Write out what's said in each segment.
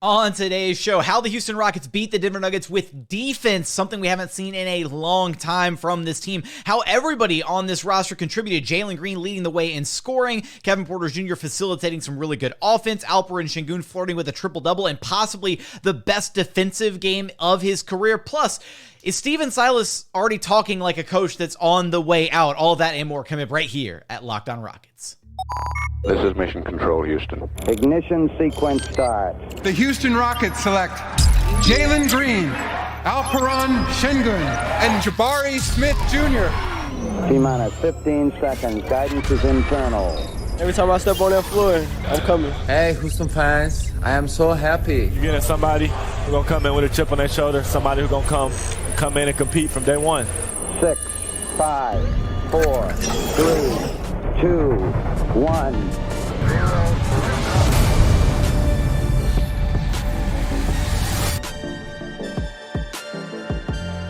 On today's show, how the Houston Rockets beat the Denver Nuggets with defense, something we haven't seen in a long time from this team. How everybody on this roster contributed. Jalen Green leading the way in scoring, Kevin Porter Jr. facilitating some really good offense, Alperen Sengun flirting with a triple-double and possibly the best defensive game of his career. Plus, is Stephen Silas already talking like a coach that's on the way out? All that and more coming up right here at Locked On Rockets. This is Mission Control, Houston. Ignition sequence start. The Houston Rockets select Jalen Green, Alperen Sengun, and Jabari Smith Jr. T-minus 15 seconds. Guidance is internal. Every time I step on that floor, I'm coming. Hey, Houston fans, I am so happy. You're getting somebody who's going to come in with a chip on their shoulder, somebody who's going to come in and compete from day one. 6, 5, 4, 3, 2, 1.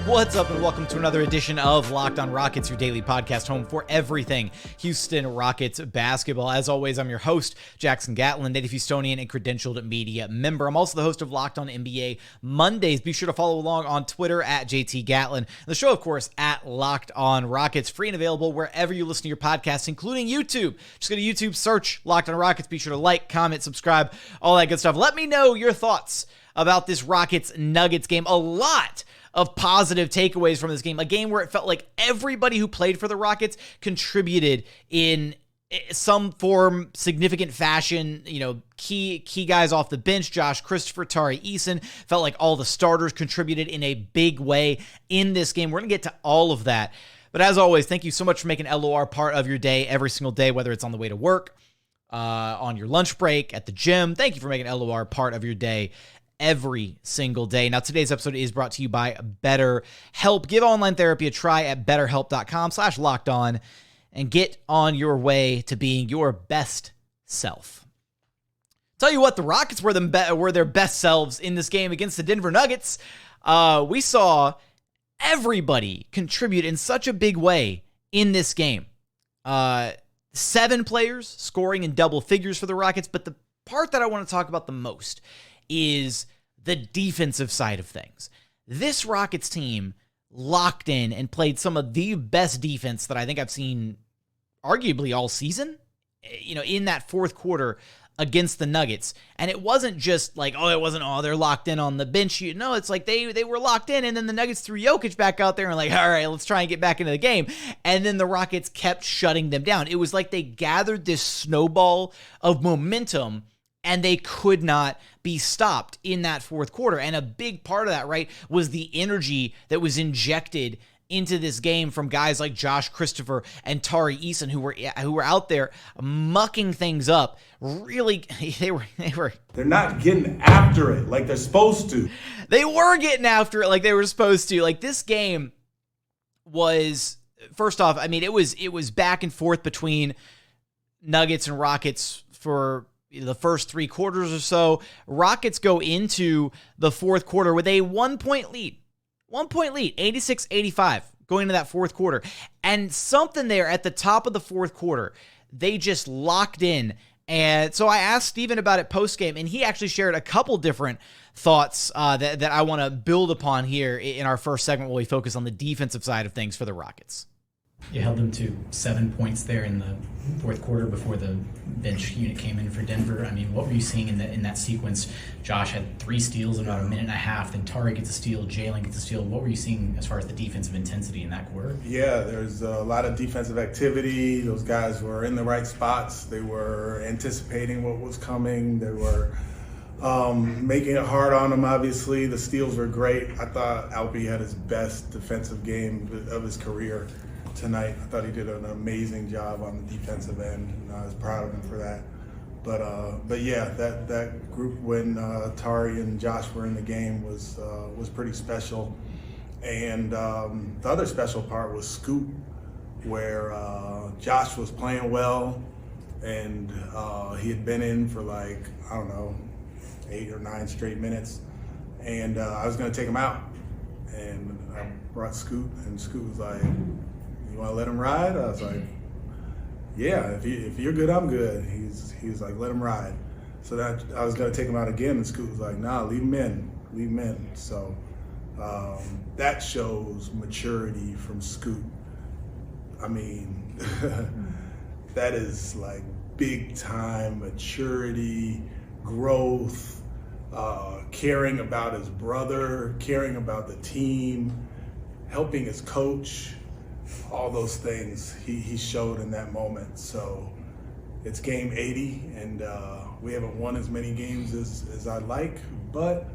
What's up and welcome to another edition of Locked On Rockets, your daily podcast home for everything Houston Rockets basketball. As always, I'm your host, Jackson Gatlin, native Houstonian and credentialed media member. I'm also the host of Locked On NBA Mondays. Be sure to follow along on Twitter at JT Gatlin. The show, of course, at Locked On Rockets, free and available wherever you listen to your podcasts, including YouTube. Just go to YouTube, search Locked On Rockets. Be sure to like, comment, subscribe, all that good stuff. Let me know your thoughts about this Rockets-Nuggets game. A lot of positive takeaways from this game, a game where it felt like everybody who played for the Rockets contributed in some form, significant fashion. You know, key guys off the bench, Christopher, Tari Eason, felt like all the starters contributed in a big way in this game. We're going to get to all of that. But as always, thank you so much for making LOR part of your day every single day, whether it's on the way to work, on your lunch break, at the gym. Thank you for making LOR part of your day every single day. Now, today's episode is brought to you by BetterHelp. Give online therapy a try at betterhelp.com/lockedon and get on your way to being your best self. Tell you what, the Rockets were their best selves in this game against the Denver Nuggets. We saw everybody contribute in such a big way in this game. 7 players scoring in double figures for the Rockets, but the part that I want to talk about the most is the defensive side of things. This Rockets team locked in and played some of the best defense that I think I've seen arguably all season, in that fourth quarter against the Nuggets. And it wasn't just like, they're locked in on the bench. It's like they were locked in, and then the Nuggets threw Jokic back out there and like, all right, let's try and get back into the game. And then the Rockets kept shutting them down. It was like they gathered this snowball of momentum and they could not be stopped in that fourth quarter. And a big part of that, right, was the energy that was injected into this game from guys like Christopher and Tari Eason, who were out there mucking things up. Really, they're not getting after it like they're supposed to. They were getting after it like they were supposed to. Like, this game was, first off, I mean, it was back and forth between Nuggets and Rockets for the first 3 quarters or so. Rockets go into the fourth quarter with a 1-point lead. 1-point lead, 86-85, going into that fourth quarter. And something there at the top of the fourth quarter, they just locked in. And so I asked Stephen about it post-game, and he actually shared a couple different thoughts that I want to build upon here in our first segment while we focus on the defensive side of things for the Rockets. You held them to 7 points there in the fourth quarter before the bench unit came in for Denver. I mean, what were you seeing in that sequence? Josh had 3 steals in about a minute and a half. Then Tari gets a steal, Jalen gets a steal. What were you seeing as far as the defensive intensity in that quarter? Yeah, there's a lot of defensive activity. Those guys were in the right spots. They were anticipating what was coming. They were making it hard on them, obviously. The steals were great. I thought Alpy had his best defensive game of his career tonight. I thought he did an amazing job on the defensive end, and I was proud of him for that. But yeah, that group when Tari and Josh were in the game was pretty special. And the other special part was Scoot, where Josh was playing well, and he had been in for 8 or 9 straight minutes, and I was going to take him out, and I brought Scoot, and Scoot was like, "You want to let him ride?" I was like, "Yeah, if you're good, I'm good." He's like, "Let him ride." So that I was going to take him out again, and Scoot was like, nah, leave him in. So that shows maturity from Scoot. I mean, that is like big time maturity, growth, caring about his brother, caring about the team, helping his coach, all those things he showed in that moment. So it's game 80, and we haven't won as many games as I'd like, but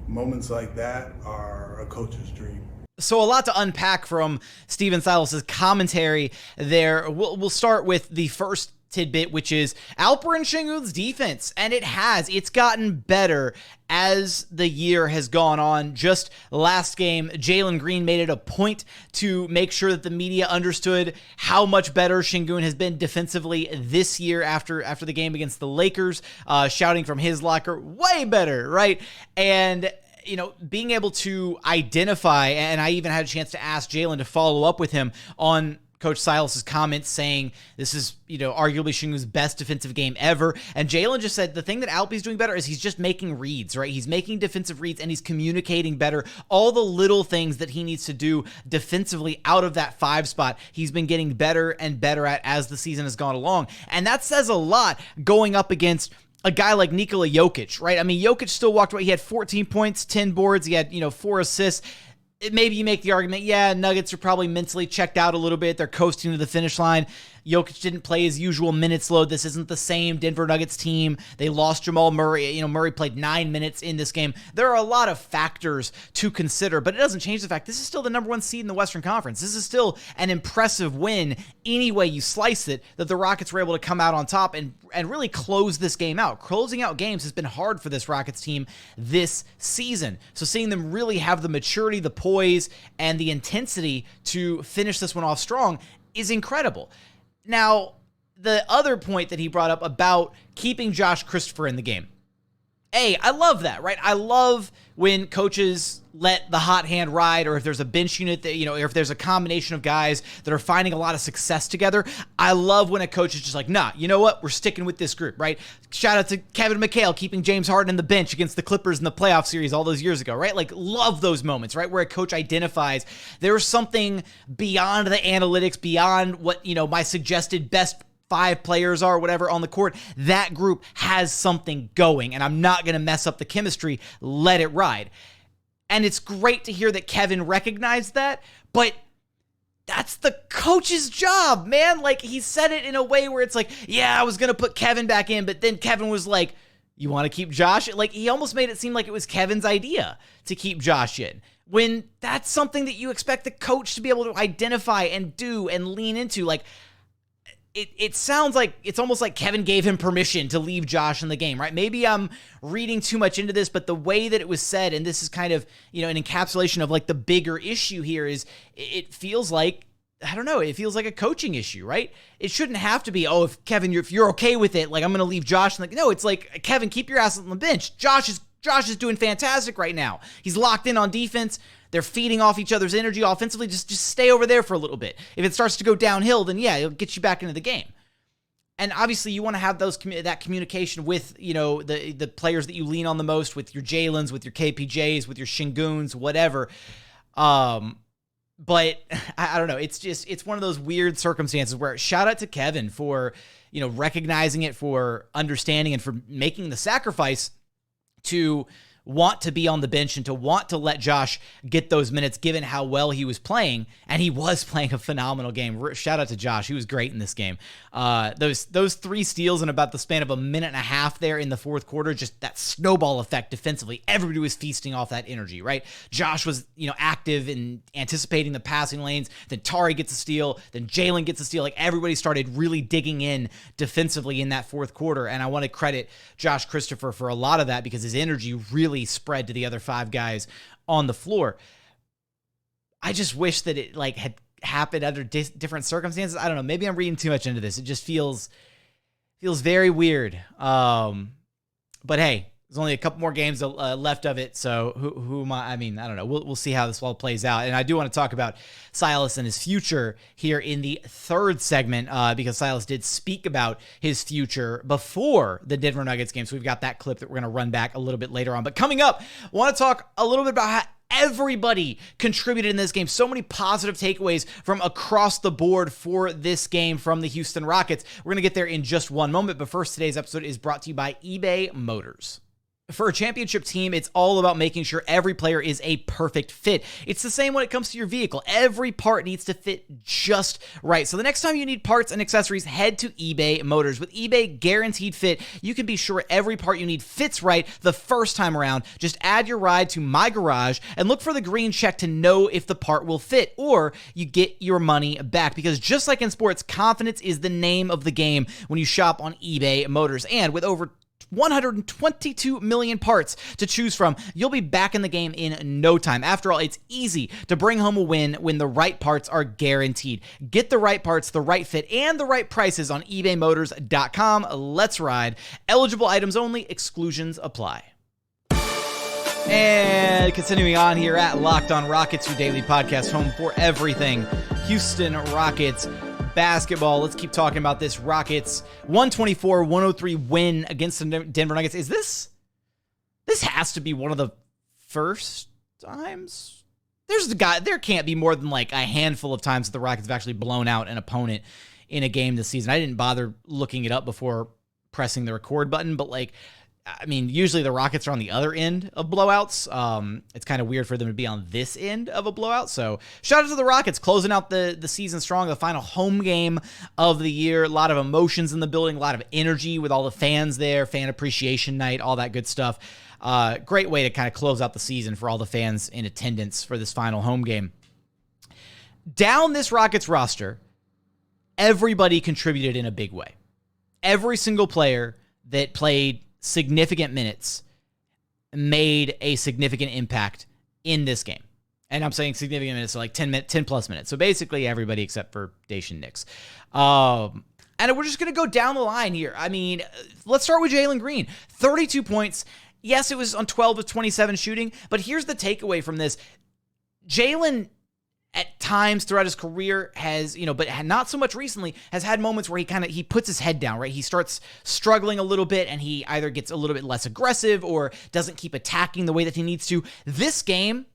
moments like that are a coach's dream. So a lot to unpack from Stephen Silas' commentary there. We'll start with the first tidbit, which is Alperen Sengun's defense, and it's gotten better as the year has gone on. Just last game, Jalen Green made it a point to make sure that the media understood how much better Sengun has been defensively this year after the game against the Lakers, shouting from his locker, way better, right? And being able to identify, and I even had a chance to ask Jalen to follow up with him on Coach Silas' comments saying this is, arguably Sengun's best defensive game ever. And Jalen just said the thing that Alpy's doing better is he's just making reads, right? He's making defensive reads and he's communicating better. All the little things that he needs to do defensively out of that 5 spot, he's been getting better and better at as the season has gone along. And that says a lot going up against a guy like Nikola Jokic, right? I mean, Jokic still walked away. He had 14 points, 10 boards. He had, 4 assists. Maybe you make the argument, Nuggets are probably mentally checked out a little bit. They're coasting to the finish line. Jokic didn't play his usual minutes load. This isn't the same Denver Nuggets team. They lost Jamal Murray. Murray played 9 minutes in this game. There are a lot of factors to consider, but it doesn't change the fact this is still the number 1 seed in the Western Conference. This is still an impressive win any way you slice it, that the Rockets were able to come out on top and really close this game out. Closing out games has been hard for this Rockets team this season. So seeing them really have the maturity, the poise, and the intensity to finish this one off strong is incredible. Now, the other point that he brought up about keeping Josh Christopher in the game. I love that, right? I love when coaches let the hot hand ride, or if there's a bench unit that, or if there's a combination of guys that are finding a lot of success together. I love when a coach is just like, nah, you know what? We're sticking with this group, right? Shout out to Kevin McHale keeping James Harden in the bench against the Clippers in the playoff series all those years ago, right? Like, love those moments, right? Where a coach identifies there's something beyond the analytics, beyond what, my suggested best 5 players are, whatever, on the court. That group has something going, and I'm not going to mess up the chemistry. Let it ride. And it's great to hear that Kevin recognized that, but that's the coach's job, man. Like, he said it in a way where it's like, I was going to put Kevin back in, but then Kevin was like, you want to keep Josh? Like, he almost made it seem like it was Kevin's idea to keep Josh in, when that's something that you expect the coach to be able to identify and do and lean into. Like, it sounds like it's almost like Kevin gave him permission to leave Josh in the game, right? Maybe I'm reading too much into this, but the way that it was said, and this is kind of, an encapsulation of like the bigger issue here, is it feels like, I don't know, it feels like a coaching issue, right? It shouldn't have to be, if Kevin, if you're okay with it, like, I'm going to leave Josh. And like, no, it's like, Kevin, keep your ass on the bench. Josh is doing fantastic right now. He's locked in on defense. They're feeding off each other's energy offensively. Just stay over there for a little bit. If it starts to go downhill, then it'll get you back into the game. And obviously, you want to have that communication with, the players that you lean on the most, with your Jalen's, with your KPJs, with your Senguns, whatever. But I don't know. It's one of those weird circumstances where shout out to Kevin for, recognizing it, for understanding, and for making the sacrifice to want to be on the bench and to want to let Josh get those minutes, given how well he was playing. And he was playing a phenomenal game. Shout out to Josh. He was great in this game. Those 3 steals in about the span of a minute and a half there in the fourth quarter, just that snowball effect defensively. Everybody was feasting off that energy, right? Josh was, active in anticipating the passing lanes. Then Tari gets a steal. Then Jalen gets a steal. Like, everybody started really digging in defensively in that fourth quarter. And I want to credit Josh Christopher for a lot of that, because his energy really spread to the other 5 guys on the floor. I just wish that it had happened under different circumstances. I don't know. Maybe I'm reading too much into this. It just feels very weird. But hey, There's only a couple more games left of it, so who am I? I mean, I don't know. We'll see how this all plays out. And I do want to talk about Silas and his future here in the third segment because Silas did speak about his future before the Denver Nuggets game. So we've got that clip that we're going to run back a little bit later on. But coming up, I want to talk a little bit about how everybody contributed in this game. So many positive takeaways from across the board for this game from the Houston Rockets. We're going to get there in just one moment. But first, today's episode is brought to you by eBay Motors. For a championship team, it's all about making sure every player is a perfect fit. It's the same when it comes to your vehicle. Every part needs to fit just right. So the next time you need parts and accessories, head to eBay Motors. With eBay Guaranteed Fit, you can be sure every part you need fits right the first time around. Just add your ride to My Garage and look for the green check to know if the part will fit, or you get your money back. Because just like in sports, confidence is the name of the game when you shop on eBay Motors. And with over 122 million parts to choose from, you'll be back in the game in no time. After all, it's easy to bring home a win when the right parts are guaranteed. Get the right parts, the right fit, and the right prices on ebaymotors.com. Let's ride. Eligible items only. Exclusions apply. And continuing on here at Locked On Rockets, your daily podcast home for everything Houston Rockets basketball. Let's keep talking about this Rockets 124-103 win against the Denver Nuggets. Is this has to be one of the first times? There can't be more than like a handful of times that the Rockets have actually blown out an opponent in a game this season. I didn't bother looking it up before pressing the record button, but I mean, usually the Rockets are on the other end of blowouts. It's kind of weird for them to be on this end of a blowout. So shout out to the Rockets closing out the season strong, the final home game of the year. A lot of emotions in the building, a lot of energy with all the fans there, fan appreciation night, all that good stuff. Great way to kind of close out the season for all the fans in attendance for this final home game. Down this Rockets roster, everybody contributed in a big way. Every single player that played significant minutes made a significant impact in this game. And I'm saying significant minutes, so like 10 plus minutes. So basically everybody except for Jae'Sean Nix. And we're just going to go down the line here. I mean, let's start with Jalen Green. 32 points. Yes, it was on 12 of 27 shooting, but here's the takeaway from this. Jalen at times throughout his career has, but not so much recently, has had moments where he puts his head down, right? He starts struggling a little bit and he either gets a little bit less aggressive or doesn't keep attacking the way that he needs to. This game,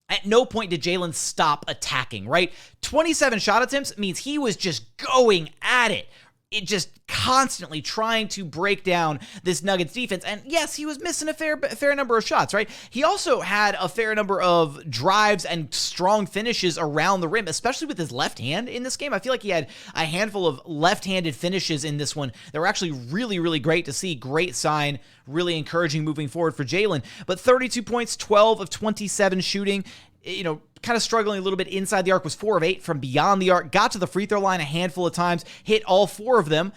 at no point did Jalen stop attacking, right? 27 shot attempts means he was just going at it. It just constantly trying to break down this Nuggets defense. And yes, he was missing a fair number of shots, right? He also had a fair number of drives and strong finishes around the rim, especially with his left hand in this game. I feel like he had a handful of left-handed finishes in this one that were actually really, really great to see. Great sign, really encouraging moving forward for Jalen. But 32 points, 12 of 27 shooting, kind of struggling a little bit inside the arc, was 4 of 8 from beyond the arc, got to the free throw line a handful of times, hit all 4 of them.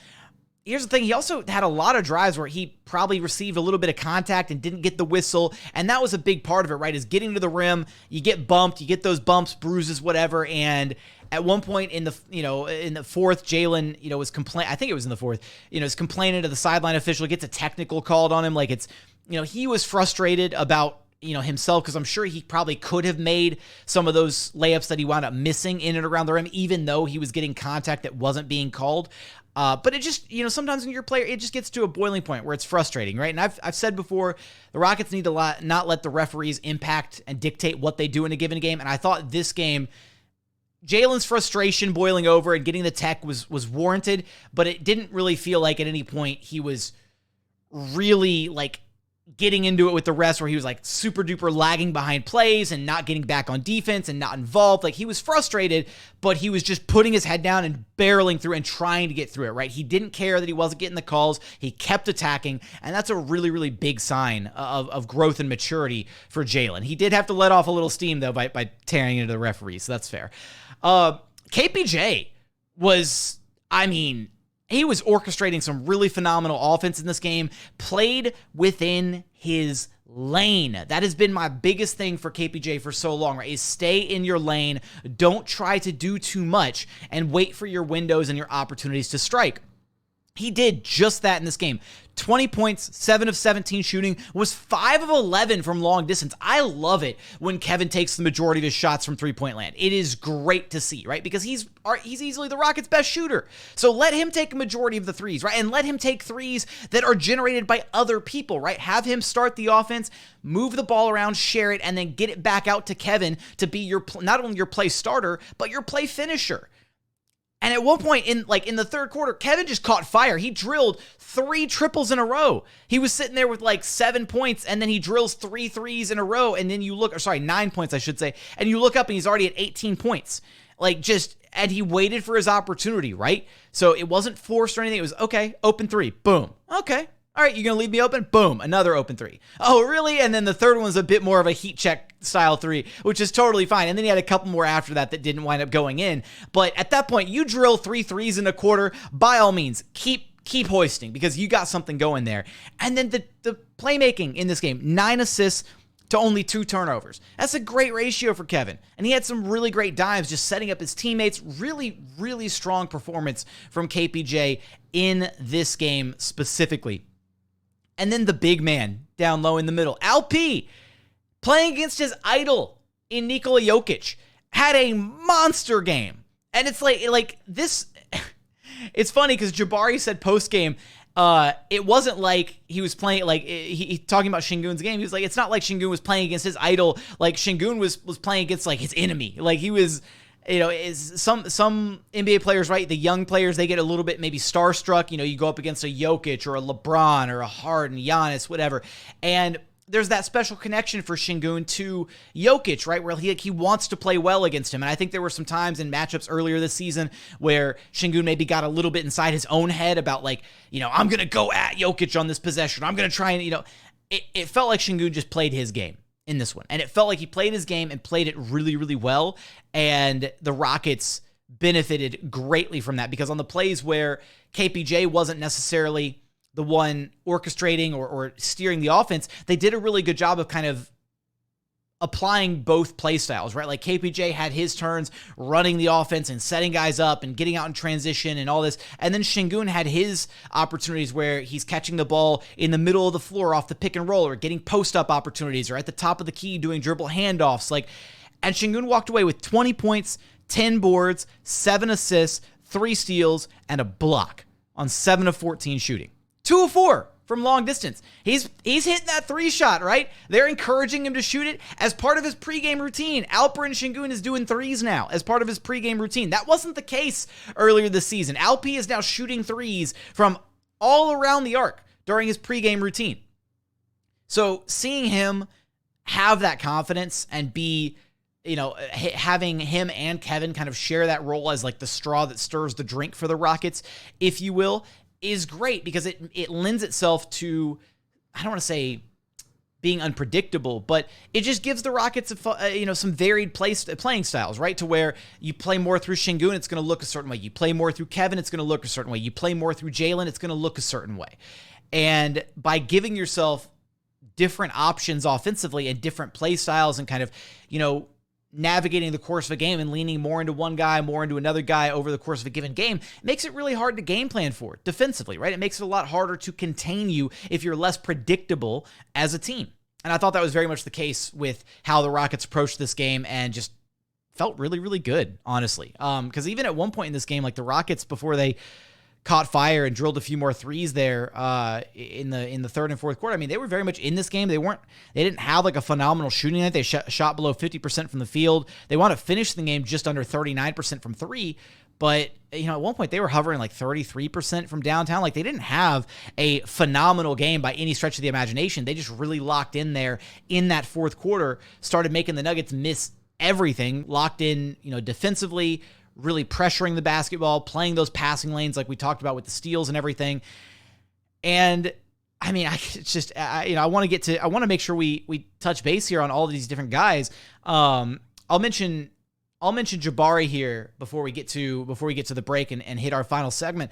Here's the thing, he also had a lot of drives where he probably received a little bit of contact and didn't get the whistle, and that was a big part of it, right, is getting to the rim. You get bumped, you get those bumps, bruises, whatever, and at one point in the fourth, Jalen, was complaining, I think it was in the fourth, is complaining to the sideline official, gets a technical called on him, like it's, he was frustrated about himself, because I'm sure he probably could have made some of those layups that he wound up missing in and around the rim, even though he was getting contact that wasn't being called. But it just, sometimes when you're a player, it just gets to a boiling point where it's frustrating, right? And I've said before, the Rockets need to not let the referees impact and dictate what they do in a given game. And I thought this game, Jalen's frustration boiling over and getting the tech was warranted, but it didn't really feel like at any point he was really getting into it with the rest, where he was super duper lagging behind plays and not getting back on defense and not involved. He was frustrated, but he was just putting his head down and barreling through and trying to get through it, right? He didn't care that he wasn't getting the calls. He kept attacking, and that's a really, really big sign of growth and maturity for Jalen. He did have to let off a little steam, though, by tearing into the referees, so that's fair. KPJ was, he was orchestrating some really phenomenal offense in this game, played within his lane. That has been my biggest thing for KPJ for so long, right? Is stay in your lane. Don't try to do too much and wait for your windows and your opportunities to strike. He did just that in this game. 20 points, 7 of 17 shooting, was 5 of 11 from long distance. I love it when Kevin takes the majority of his shots from three-point land. It is great to see, right? Because he's easily the Rockets' best shooter. So let him take a majority of the threes, right? And let him take threes that are generated by other people, right? Have him start the offense, move the ball around, share it, and then get it back out to Kevin to be not only your play starter, but your play finisher. And at one point in the third quarter, Kevin just caught fire. He drilled 3 triples in a row. He was sitting there with 7 points, and then he drills 3 threes in a row. And then 9 points, I should say. And you look up and he's already at 18 points. And he waited for his opportunity, right? So it wasn't forced or anything. It was, okay, open 3, boom. Okay. All right, you're going to leave me open? Boom, another open 3. Oh, really? And then the third one was a bit more of a heat check style 3, which is totally fine. And then he had a couple more after that didn't wind up going in. But at that point, you drill 3 threes in a quarter, by all means, keep hoisting because you got something going there. And then the playmaking in this game, 9 assists to only 2 turnovers. That's a great ratio for Kevin. And he had some really great dives just setting up his teammates. Really, really strong performance from KPJ in this game specifically. And then the big man down low in the middle, Alp, playing against his idol in Nikola Jokic, had a monster game. And it's like this, it's funny because Jabari said post-game, it wasn't like he was playing, he talking about Sengun's game. He was like, it's not like Sengun was playing against his idol. Like Sengun was playing against his enemy. Like he was, is some NBA players, right? The young players, they get a little bit maybe starstruck. You go up against a Jokic or a LeBron or a Harden, Giannis, whatever. And there's that special connection for Sengun to Jokic, right? Where he wants to play well against him. And I think there were some times in matchups earlier this season where Sengun maybe got a little bit inside his own head about I'm going to go at Jokic on this possession. I'm going to try and, it felt like Sengun just played his game in this one. And it felt like he played his game and played it really, really well. And the Rockets benefited greatly from that because on the plays where KPJ wasn't necessarily the one orchestrating or steering the offense, they did a really good job of kind of applying both play styles, right? Like KPJ had his turns running the offense and setting guys up and getting out in transition and all this. And then Sengun had his opportunities where he's catching the ball in the middle of the floor off the pick and roll or getting post-up opportunities or at the top of the key doing dribble handoffs. And Sengun walked away with 20 points, 10 boards, 7 assists, 3 steals, and a block on 7 of 14 shooting. 2 of 4 from long distance. He's hitting that 3 shot, right? They're encouraging him to shoot it as part of his pregame routine. Alperen Sengun is doing 3s now as part of his pregame routine. That wasn't the case earlier this season. Alp is now shooting 3s from all around the arc during his pregame routine. So seeing him have that confidence and be, having him and Kevin kind of share that role as the straw that stirs the drink for the Rockets, if you will, is great because it lends itself to, I don't want to say being unpredictable, but it just gives the Rockets some varied playing styles, right? To where you play more through Sengun, it's going to look a certain way. You play more through Kevin, it's going to look a certain way. You play more through Jalen, it's going to look a certain way. And by giving yourself different options offensively and different play styles and kind of, navigating the course of a game and leaning more into one guy, more into another guy over the course of a given game, makes it really hard to game plan for defensively, right? It makes it a lot harder to contain you if you're less predictable as a team. And I thought that was very much the case with how the Rockets approached this game and just felt really, really good, honestly. Because even at one point in this game, the Rockets, before they caught fire and drilled a few more 3s there in the third and fourth quarter. I mean, they were very much in this game. They didn't have a phenomenal shooting night. They shot below 50% from the field. They wound up finishing the game just under 39% from 3. But, at one point they were hovering 33% from downtown. They didn't have a phenomenal game by any stretch of the imagination. They just really locked in there in that fourth quarter, started making the Nuggets miss everything, locked in, defensively, really pressuring the basketball, playing those passing lanes like we talked about with the steals and everything. And I mean, I want to make sure we touch base here on all of these different guys. I'll mention Jabari here before we get to the break and hit our final segment.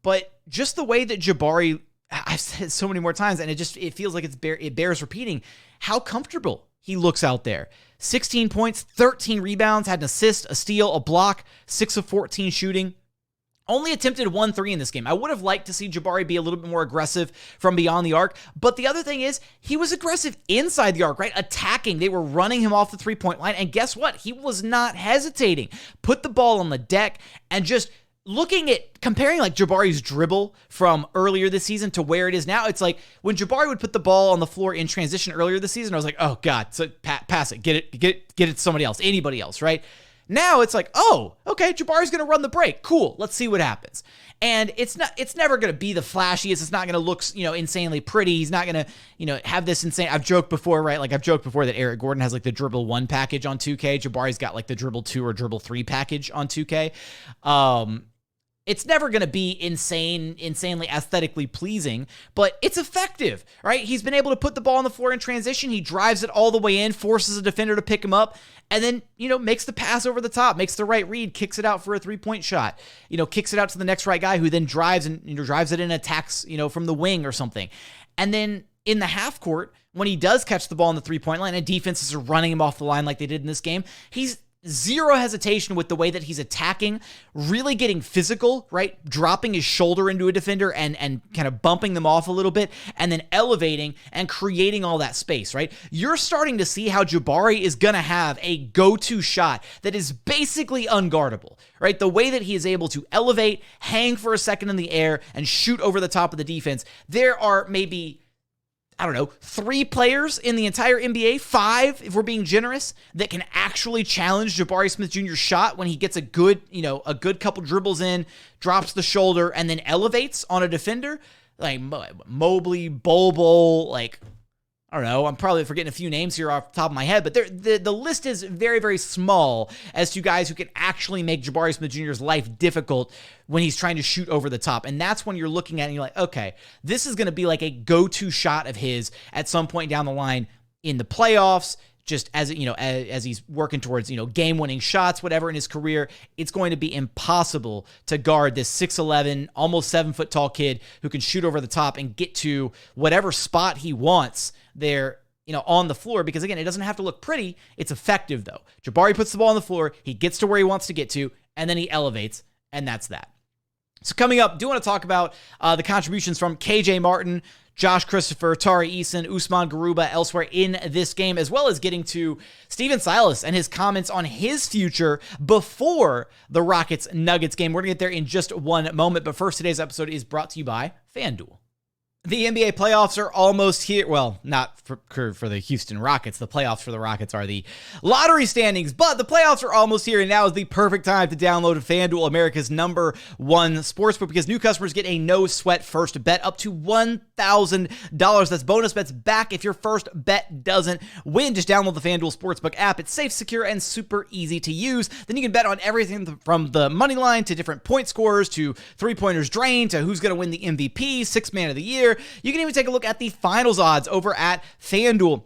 But just the way that Jabari, I've said it so many more times, and it feels like it bears repeating how comfortable he looks out there. 16 points, 13 rebounds, had an assist, a steal, a block, 6 of 14 shooting. Only attempted 1 3 in this game. I would have liked to see Jabari be a little bit more aggressive from beyond the arc. But the other thing is, he was aggressive inside the arc, right? Attacking. They were running him off the 3-point line. And guess what? He was not hesitating. Put the ball on the deck and just looking at comparing like Jabari's dribble from earlier this season to where it is now. It's like when Jabari would put the ball on the floor in transition earlier this season, I was like, oh God, so pass it, get it to somebody else, anybody else, right? Now it's like, oh, okay, Jabari's going to run the break. Cool. Let's see what happens. And it's never going to be the flashiest. It's not going to look, insanely pretty. He's not going to, have this insane. I've joked before, right? Like I've joked before that Eric Gordon has like the dribble 1 package on 2K. Jabari's got like the dribble 2 or dribble 3 package on 2K. It's never going to be insanely aesthetically pleasing, but it's effective, right? He's been able to put the ball on the floor in transition. He drives it all the way in, forces a defender to pick him up, and then, makes the pass over the top, makes the right read, kicks it out for a 3-point shot, kicks it out to the next right guy who then drives and drives it in, attacks, from the wing or something. And then in the half court, when he does catch the ball on the 3-point line and defenses are running him off the line like they did in this game, he's zero hesitation with the way that he's attacking, really getting physical, right? Dropping his shoulder into a defender and kind of bumping them off a little bit and then elevating and creating all that space, right? You're starting to see how Jabari is going to have a go-to shot that is basically unguardable, right? The way that he is able to elevate, hang for a second in the air, and shoot over the top of the defense. There are maybe 3 players in the entire NBA, 5 if we're being generous, that can actually challenge Jabari Smith Jr.'s shot when he gets a good couple dribbles in, drops the shoulder, and then elevates on a defender. Like Mobley, Bol, I'm probably forgetting a few names here off the top of my head, but the list is very, very small as to guys who can actually make Jabari Smith Jr.'s life difficult when he's trying to shoot over the top. And that's when you're looking at it and you're like, okay, this is going to be like a go-to shot of his at some point down the line in the playoffs, just as he's working towards, game-winning shots, whatever in his career. It's going to be impossible to guard this 6'11", almost 7-foot tall kid who can shoot over the top and get to whatever spot he wants there, on the floor, because again, it doesn't have to look pretty. It's effective though. Jabari puts the ball on the floor, he gets to where he wants to get to, and then he elevates, and that's that. So coming up, do want to talk about the contributions from KJ Martin, Josh Christopher, Tari Eason, Usman Garuba elsewhere in this game, as well as getting to Stephen Silas and his comments on his future before the Rockets-Nuggets game. We're going to get there in just one moment, but first, today's episode is brought to you by FanDuel. The NBA playoffs are almost here. Well, not for the Houston Rockets. The playoffs for the Rockets are the lottery standings, but the playoffs are almost here, and now is the perfect time to download FanDuel, America's #1 sportsbook, because new customers get a no-sweat first bet up to $1,000. That's bonus bets back if your first bet doesn't win. Just download the FanDuel Sportsbook app. It's safe, secure, and super easy to use. Then you can bet on everything from the money line to different point scorers to three-pointers drained to who's going to win the MVP, sixth man of the year. You can even take a look at the finals odds over at FanDuel.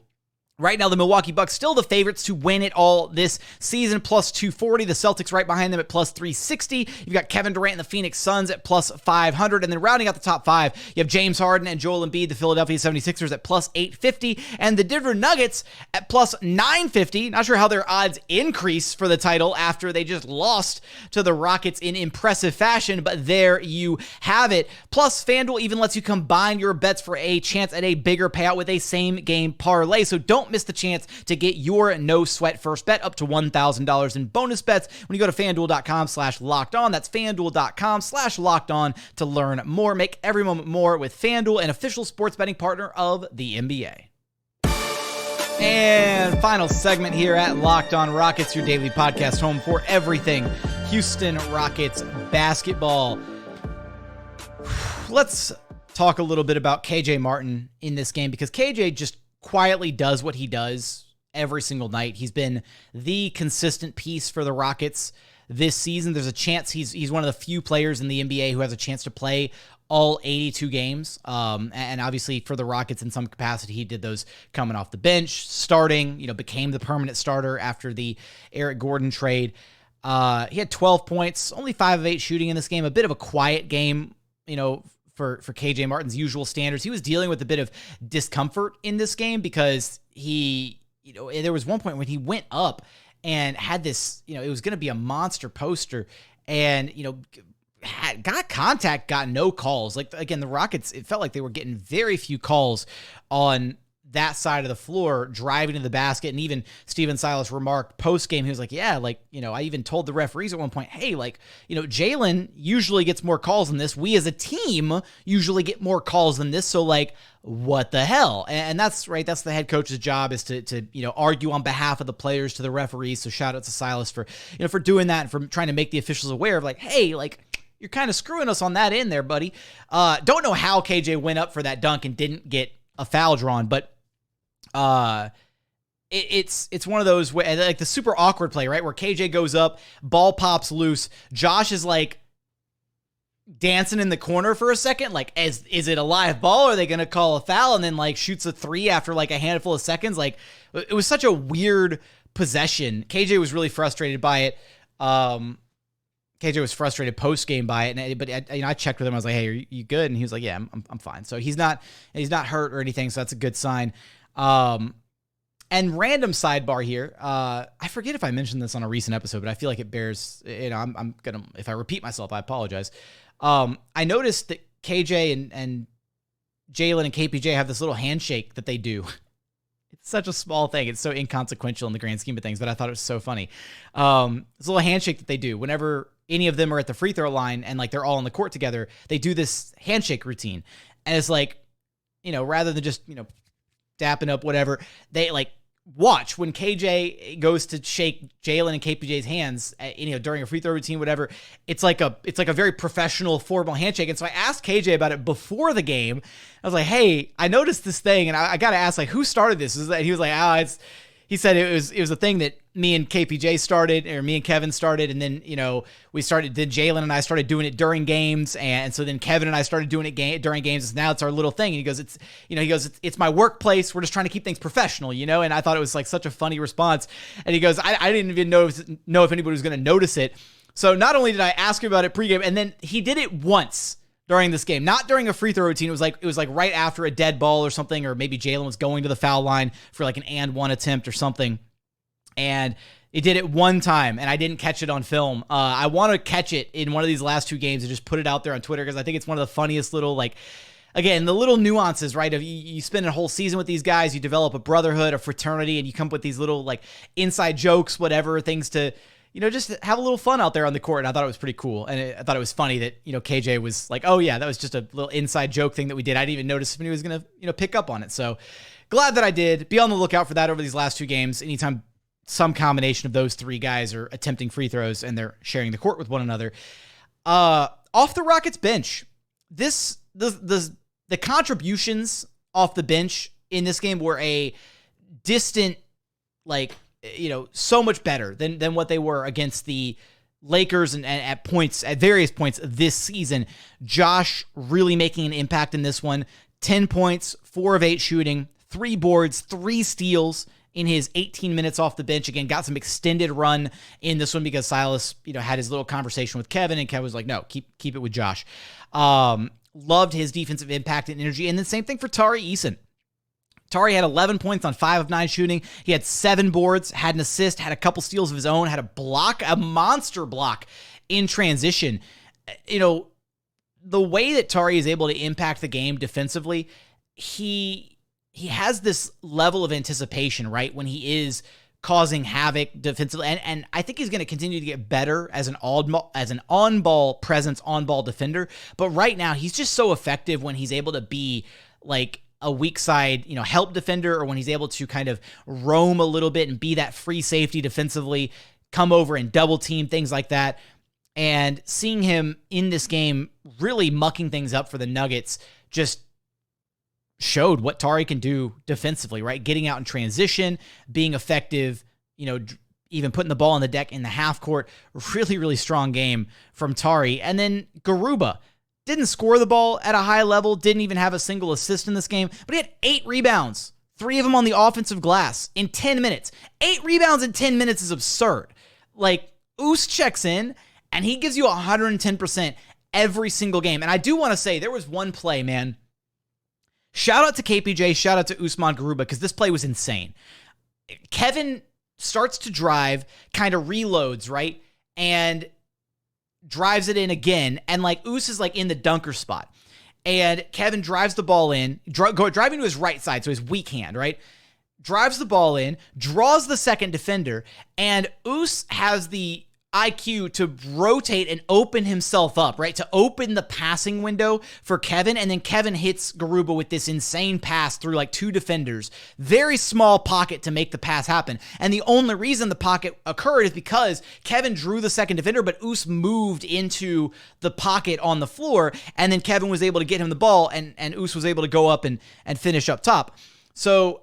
Right now, the Milwaukee Bucks still the favorites to win it all this season, plus 240. The Celtics right behind them at plus 360. You've got Kevin Durant and the Phoenix Suns at plus 500. And then rounding out the top 5, you have James Harden and Joel Embiid, the Philadelphia 76ers at plus 850. And the Denver Nuggets at plus 950. Not sure how their odds increase for the title after they just lost to the Rockets in impressive fashion, but there you have it. Plus, FanDuel even lets you combine your bets for a chance at a bigger payout with a same-game parlay. So don't miss the chance to get your no-sweat first bet up to $1,000 in bonus bets when you go to FanDuel.com/lockedon. That's FanDuel.com/lockedon to learn more. Make every moment more with FanDuel, an official sports betting partner of the NBA. And final segment here at Locked On Rockets, your daily podcast home for everything Houston Rockets basketball. Let's talk a little bit about KJ Martin in this game, because KJ just quietly does what he does every single night. He's been the consistent piece for the Rockets this season. There's a chance he's one of the few players in the NBA who has a chance to play all 82 games. And obviously for the Rockets in some capacity, he did those coming off the bench, starting, became the permanent starter after the Eric Gordon trade. He had 12 points, only 5 of 8 shooting in this game, a bit of a quiet game, for KJ Martin's usual standards. He was dealing with a bit of discomfort in this game because there was one point when he went up and had this, it was going to be a monster poster and, got contact, got no calls. Like, again, the Rockets, it felt like they were getting very few calls on that side of the floor, driving to the basket. And even Stephen Silas remarked post-game, he was like, yeah, like, I even told the referees at one point, hey, like, Jalen usually gets more calls than this. We as a team usually get more calls than this. So, like, what the hell? And that's right. That's the head coach's job, is to argue on behalf of the players to the referees. So shout out to Silas for doing that and for trying to make the officials aware of, like, hey, like, you're kind of screwing us on that end there, buddy. Don't know how KJ went up for that dunk and didn't get a foul drawn, but it's one of those where, like, the super awkward play, right, where KJ goes up, ball pops loose, Josh is like dancing in the corner for a second, like, is it a live ball, or are they gonna call a foul, and then like shoots a three after like a handful of seconds. Like, it was such a weird possession. KJ was really frustrated by it. KJ was frustrated post game by it, but I checked with him. I was like, "Hey, are you good?" And he was like, "Yeah, I'm fine." So he's not hurt or anything. So that's a good sign. And random sidebar here. I forget if I mentioned this on a recent episode, but I feel like it bears. I'm gonna, if I repeat myself, I apologize. I noticed that KJ and Jalen and KPJ have this little handshake that they do. It's such a small thing. It's so inconsequential in the grand scheme of things, but I thought it was so funny. This little handshake that they do whenever any of them are at the free throw line and like they're all on the court together, they do this handshake routine. And it's like, rather than just, dapping up whatever, they like watch when KJ goes to shake Jalen and KPJ's hands, during a free throw routine, whatever. It's like a very professional, formal handshake. And so I asked KJ about it before the game. I was like, hey, I noticed this thing, and I got to ask, like, who started this? And he was like, he said it was a thing that me and KPJ started, or me and Kevin started, and then, Jalen and I started doing it during games, and so then Kevin and I started doing it during games, and now it's our little thing. And he goes, it's my workplace. We're just trying to keep things professional, and I thought it was like such a funny response. And he goes, I didn't even know if anybody was going to notice it. So not only did I ask him about it pregame, and then he did it once during this game, not during a free throw routine. It was like right after a dead ball or something, or maybe Jalen was going to the foul line for like an and one attempt or something. And it did it one time, and I didn't catch it on film. I want to catch it in one of these last two games and just put it out there on Twitter, because I think it's one of the funniest little, like, again, the little nuances, right? Of you spend a whole season with these guys, you develop a brotherhood, a fraternity, and you come up with these little, like, inside jokes, whatever, things to, just have a little fun out there on the court. And I thought it was pretty cool. And I thought it was funny that, KJ was like, oh yeah, that was just a little inside joke thing that we did. I didn't even notice if he was going to, pick up on it. So glad that I did. Be on the lookout for that over these last two games. Anytime some combination of those three guys are attempting free throws and they're sharing the court with one another. Off the Rockets bench, the contributions off the bench in this game were a distant, like, so much better than what they were against the Lakers and at various points this season. Josh really making an impact in this one. 10 points, 4 of 8 shooting, 3 boards, 3 steals in his 18 minutes off the bench. Again, got some extended run in this one because Silas, had his little conversation with Kevin, and Kevin was like, no, keep it with Josh. Loved his defensive impact and energy. And then same thing for Tari Eason. Tari had 11 points on 5 of 9 shooting. He had 7 boards, had an assist, had a couple steals of his own, had a monster block in transition. The way that Tari is able to impact the game defensively, he has this level of anticipation, right? When he is causing havoc defensively. And I think he's going to continue to get better as an on-ball presence, on-ball defender. But right now, he's just so effective when he's able to be like a weak side, help defender, or when he's able to kind of roam a little bit and be that free safety defensively, come over and double team, things like that. And seeing him in this game really mucking things up for the Nuggets just showed what Tari can do defensively, right? Getting out in transition, being effective, even putting the ball on the deck in the half court. Really, really strong game from Tari. And then Garuba didn't score the ball at a high level, didn't even have a single assist in this game, but he had 8 rebounds, 3 of them on the offensive glass in 10 minutes. 8 rebounds in 10 minutes is absurd. Like, Oos checks in, and he gives you 110% every single game. And I do want to say, there was one play, man. Shout out to KPJ, shout out to Usman Garuba, because this play was insane. Kevin starts to drive, kind of reloads, right? And drives it in again, and like Oos is like in the dunker spot. And Kevin drives the ball in, driving to his right side, so his weak hand, right? Drives the ball in, draws the second defender, and Oos has the IQ to rotate and open himself up, right? To open the passing window for Kevin, and then Kevin hits Garuba with this insane pass through like 2 defenders. Very small pocket to make the pass happen. And the only reason the pocket occurred is because Kevin drew the second defender, but Oos moved into the pocket on the floor, and then Kevin was able to get him the ball, and Oos was able to go up and finish up top. So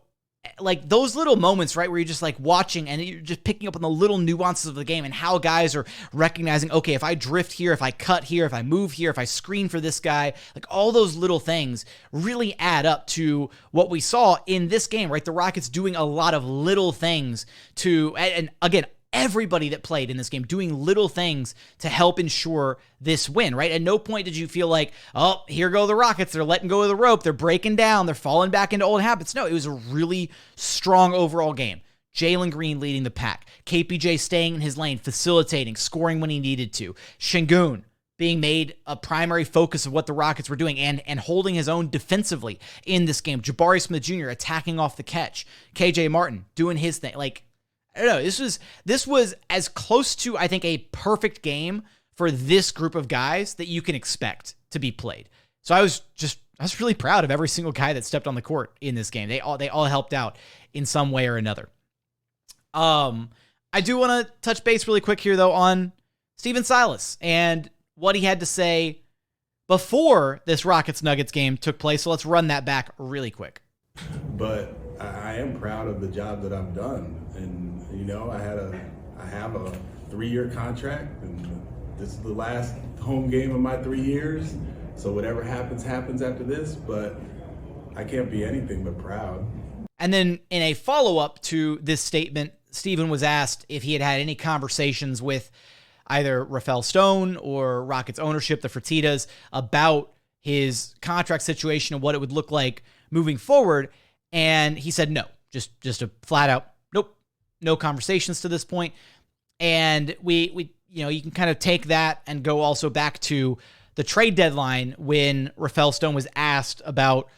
like those little moments, right, where you're just like watching and you're just picking up on the little nuances of the game and how guys are recognizing, okay, if I drift here, if I cut here, if I move here, if I screen for this guy, like all those little things really add up to what we saw in this game, right? The Rockets doing a lot of little things and again, everybody that played in this game doing little things to help ensure this win, right? At no point did you feel like, oh, here go the Rockets. They're letting go of the rope. They're breaking down. They're falling back into old habits. No, it was a really strong overall game. Jalen Green leading the pack. KPJ staying in his lane, facilitating, scoring when he needed to. Sengun being made a primary focus of what the Rockets were doing and holding his own defensively in this game. Jabari Smith Jr. attacking off the catch. KJ Martin doing his thing. Like, I don't know. This was as close to, I think, a perfect game for this group of guys that you can expect to be played. So I was really proud of every single guy that stepped on the court in this game. They all helped out in some way or another. I do want to touch base really quick here though on Stephen Silas and what he had to say before this Rockets Nuggets game took place. So let's run that back really quick. But I am proud of the job that I've done, and I have a 3-year contract, and this is the last home game of my 3 years. So whatever happens after this, but I can't be anything but proud. And then in a follow-up to this statement, Stephen was asked if he had had any conversations with either Rafael Stone or Rockets ownership, the Fertittas, about his contract situation and what it would look like moving forward. And he said no, just a flat out nope, no conversations to this point. And we you can kind of take that and go also back to the trade deadline when Rafael Stone was asked about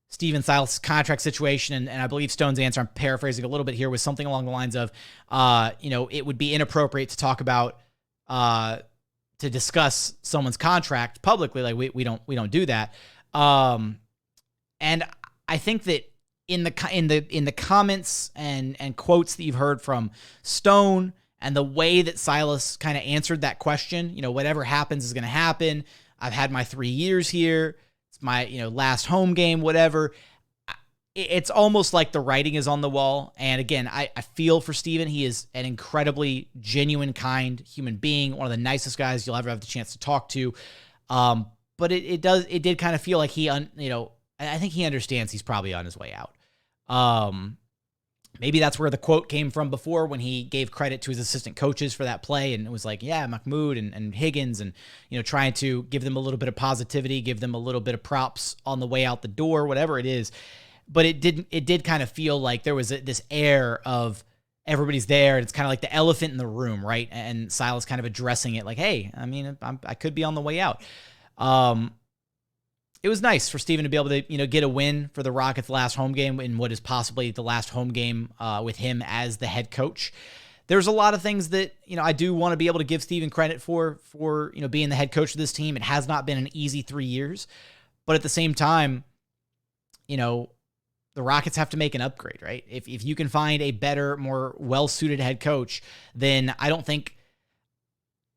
Stephen Silas' contract situation, and I believe Stone's answer, I'm paraphrasing a little bit here, was something along the lines of, it would be inappropriate to talk about, to discuss someone's contract publicly. Like we don't do that. And I think that in the comments and quotes that you've heard from Stone and the way that Silas kind of answered that question, whatever happens is going to happen. I've had my 3 years here. It's my, last home game, whatever. It's almost like the writing is on the wall. And again, I feel for Stephen. He is an incredibly genuine, kind human being, one of the nicest guys you'll ever have the chance to talk to. But it did kind of feel like I think he understands he's probably on his way out. Maybe that's where the quote came from before when he gave credit to his assistant coaches for that play. And it was like, yeah, Mahmoud and Higgins and, trying to give them a little bit of positivity, give them a little bit of props on the way out the door, whatever it is. But it did kind of feel like there was this air of everybody's there. And it's kind of like the elephant in the room, right? And Silas kind of addressing it like, hey, I could be on the way out. It was nice for Stephen to be able to, get a win for the Rockets' last home game in what is possibly the last home game with him as the head coach. There's a lot of things that, I do want to be able to give Stephen credit for being the head coach of this team. It has not been an easy 3 years, but at the same time, the Rockets have to make an upgrade, right? If you can find a better, more well-suited head coach, then I don't think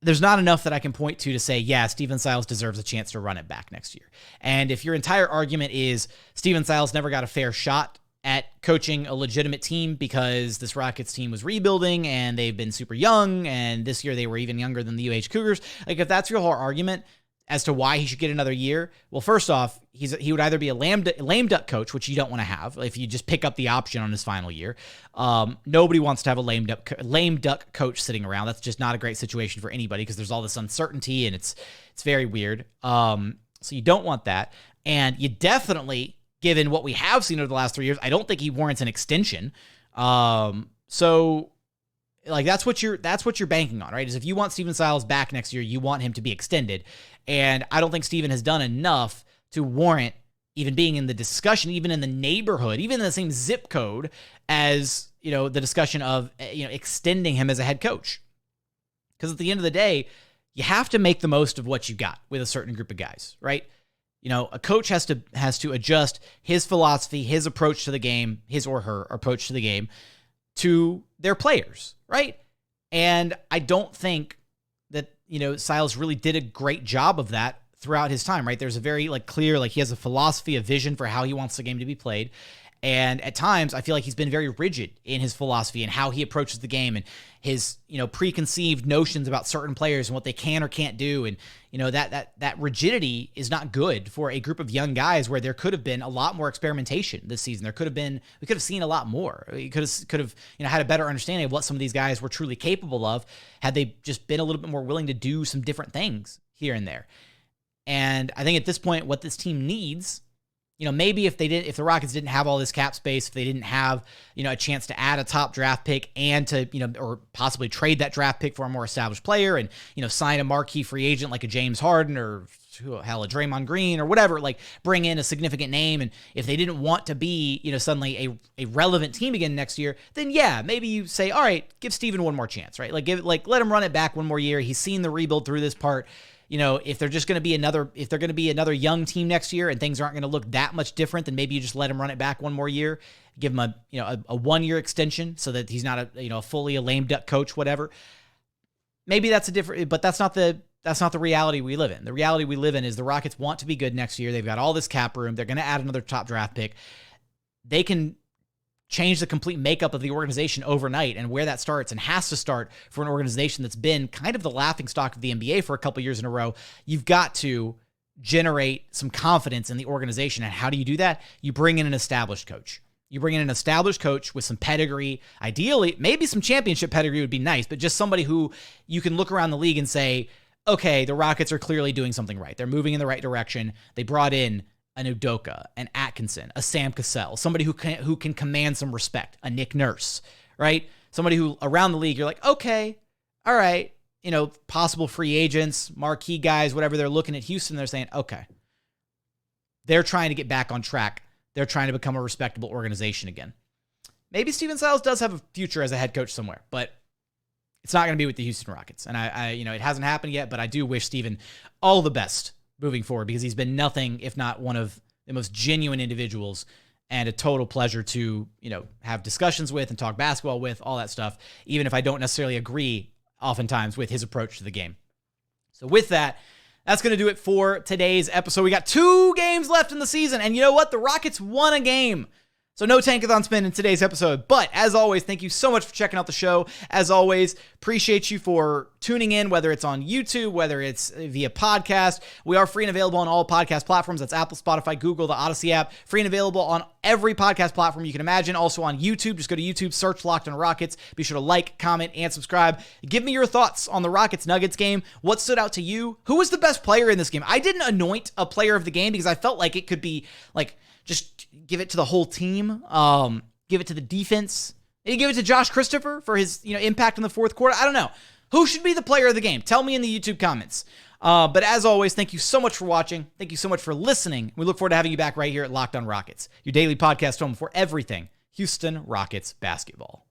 there's not enough that I can point to say, yeah, Stephen Silas deserves a chance to run it back next year. And if your entire argument is Stephen Silas never got a fair shot at coaching a legitimate team because this Rockets team was rebuilding and they've been super young and this year they were even younger than the UH Cougars, like if that's your whole argument as to why he should get another year, well, first off, he would either be a lame duck coach, which you don't want to have if you just pick up the option on his final year. Nobody wants to have a lame duck coach sitting around. That's just not a great situation for anybody because there's all this uncertainty and it's very weird. So you don't want that. And you definitely, given what we have seen over the last 3 years, I don't think he warrants an extension. So Like that's what you're banking on, right? Is if you want Stephen Silas back next year, you want him to be extended. And I don't think Stephen has done enough to warrant even being in the discussion, even in the neighborhood, even in the same zip code as, the discussion of, extending him as a head coach. Because at the end of the day, you have to make the most of what you got with a certain group of guys, right? A coach has to adjust his philosophy, his approach to the game, his or her approach to the game to their players, right? And I don't think that, Silas really did a great job of that throughout his time, right? There's a very clear, he has a philosophy, a vision for how he wants the game to be played. And at times I feel like he's been very rigid in his philosophy and how he approaches the game and his, preconceived notions about certain players and what they can or can't do. And, that rigidity is not good for a group of young guys where there could have been a lot more experimentation this season. We could have seen a lot more. We could have, had a better understanding of what some of these guys were truly capable of had they just been a little bit more willing to do some different things here and there. And I think at this point, what this team needs, maybe if the Rockets didn't have all this cap space, if they didn't have, a chance to add a top draft pick and to, or possibly trade that draft pick for a more established player and, sign a marquee free agent like a James Harden or hell, a Draymond Green or whatever, bring in a significant name. And if they didn't want to be, suddenly a relevant team again next year, then yeah, maybe you say, all right, give Steven one more chance, right? Let him run it back one more year. He's seen the rebuild through this part. If they're going to be another young team next year and things aren't going to look that much different, then maybe you just let him run it back one more year, give him a 1 year extension so that he's not a fully a lame duck coach, whatever. Maybe that's but that's not the reality we live in. The reality we live in is the Rockets want to be good next year. They've got all this cap room. They're going to add another top draft pick. They can change the complete makeup of the organization overnight, and where that starts and has to start for an organization that's been kind of the laughingstock of the NBA for a couple years in a row. You've got to generate some confidence in the organization. And how do you do that? You bring in an established coach. You bring in an established coach with some pedigree. Ideally, maybe some championship pedigree would be nice, but just somebody who you can look around the league and say, okay, the Rockets are clearly doing something right. They're moving in the right direction. They brought in an Udoka, an Atkinson, a Sam Cassell, somebody who can command some respect, a Nick Nurse, right? Somebody who around the league, you're like, okay, all right, possible free agents, marquee guys, whatever. They're looking at Houston, they're saying, okay, they're trying to get back on track. They're trying to become a respectable organization again. Maybe Stephen Silas does have a future as a head coach somewhere, but it's not going to be with the Houston Rockets. And I it hasn't happened yet, but I do wish Stephen all the best moving forward, because he's been nothing if not one of the most genuine individuals and a total pleasure to, have discussions with and talk basketball with, all that stuff, even if I don't necessarily agree oftentimes with his approach to the game. So with that, that's going to do it for today's episode. We got 2 games left in the season, and you know what? The Rockets won a game. So no Tankathon spin in today's episode. But as always, thank you so much for checking out the show. As always, appreciate you for tuning in, whether it's on YouTube, whether it's via podcast. We are free and available on all podcast platforms. That's Apple, Spotify, Google, the Odyssey app. Free and available on every podcast platform you can imagine. Also on YouTube. Just go to YouTube, search Locked on Rockets. Be sure to like, comment, and subscribe. Give me your thoughts on the Rockets-Nuggets game. What stood out to you? Who was the best player in this game? I didn't anoint a player of the game because I felt like it could be just give it to the whole team. Give it to the defense. Maybe give it to Josh Christopher for his impact in the fourth quarter. I don't know. Who should be the player of the game? Tell me in the YouTube comments. But as always, thank you so much for watching. Thank you so much for listening. We look forward to having you back right here at Locked on Rockets, your daily podcast home for everything Houston Rockets basketball.